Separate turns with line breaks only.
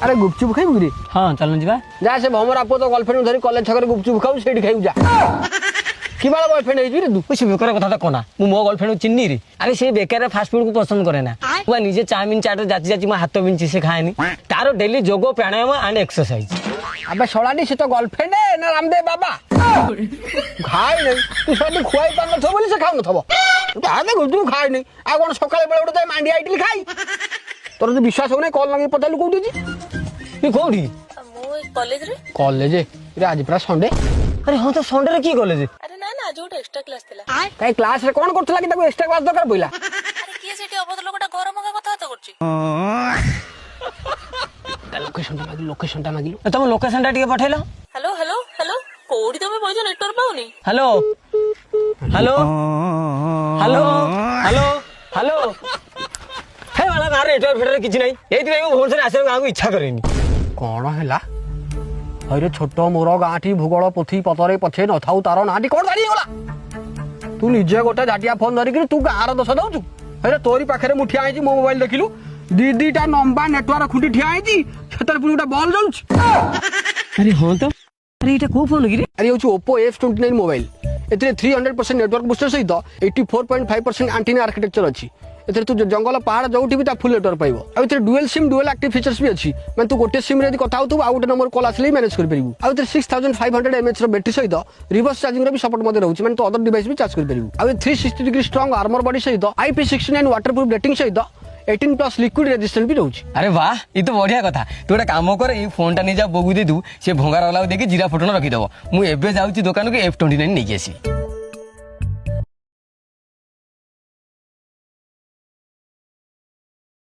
अरे गुपचुप खाइबु रे?
हाँ चल जा
जा से भमरा पो तो गर्लफ्रेंड धरी कॉलेज छकर गुपचुप खाऊ सेठी खाइबु जा। कि बाला बॉयफ्रेंड हेजी रे तू?
कुछ बेकार कथा कोना मु मो गर्लफ्रेंड चिन्नी रे। अरे से बेकार फास्ट फूड को पसंद करे ना। वो निजे चाउमीन चाट जाची जाची मो हाथ बिंची से खाएनी। तारो डेली जोगो प्राणायाम एंड एक्सरसाइज।
अबे सोलाडी से तो गर्लफ्रेंड है ना रामदेव बाबा। खाई नहीं तू सब खुआई पान न थो बोली से खाउ न थबो। आगे गुजू खाई नहीं आ कोन सकाळे बेले उठे मांडी आइटली खाई। तोर जो विश्वास हो नै कॉल लगे पतालु कोठी जी?
ई कोठी?
मो कॉलेज रे।
कॉलेज रे आज पूरा संडे।
अरे हां तो संडे रे की कॉलेज?
अरे ना ना जो एक्स्ट्रा क्लास थिला।
काई क्लास रे कोन करथला कि ताको एक्स्ट्रा क्लास दरकार पइला?
अरे के सेठी अबद लोकटा घर मगा कथा तो करची।
लोकेशन टा मागिलो
तुम लोकेशन टा टिके पठैलो।
हेलो हेलो हेलो कोडी तमे बइजो नेटवर्क पाउनी।
Hello hello hello hello hello हे वाला ना नेटवर्क फेटर किछ नै एति भाई फोन से आसे गांको इच्छा करेनी।
कोन हैला? अरे छोटो मोर गांठी भूगोल पोथी पतरे पछे न थाउ तारो नाटी कोन जानी होला? तू निजे गोटे जाटिया फोन धरि कि तू गार दोष दउछु। अरे तोरी पाखरे मुठिया आइची मो मोबाइल देखिलु दीदी टा नंबा नेटवर्क खुंटी ठिया आइची छतर पुनी उटा बॉल जाउछ।
अरे हां तो अरे एटा को फोन गिरे?
अरे होछु Oppo F29 मोबाइल। एतरे 300% नेटवर्क बूस्टर सहित 84.5% एंटीना आर्किटेक्चर अछि। एतरे तू जंगल पहाड़ जोठी भी ता फुल नेटवर्क पाइबो। आ एतरे dual SIM dual active features भी अछि। माने तू गोटे सिम रे यदि कथा होतु आ गोटे नंबर कॉल आसले मैनेज कर परिबु। आ एतरे 6500 mAh रो बैटरी सहित रिवर्स चार्जिंग रो भी सपोर्ट मध्ये रहउछि। माने तू अदर डिवाइस भी चार्ज कर परिबु। आ 360 डिग्री स्ट्रांग आर्मर बॉडी सहित IP69 वाटरप्रूफ रेटिंग सहित 18+ लिक्विड रेजिस्टेंट भी रहउछि।
अरे वाह ये तो बढ़िया कथा। तू एटा काम कर ए फोन टा नै जा बगु दे दू से भंगार वाला देके जीरा फोटो रखि दबो। मु एबे जाउची दुकान के F29 नै के आसी।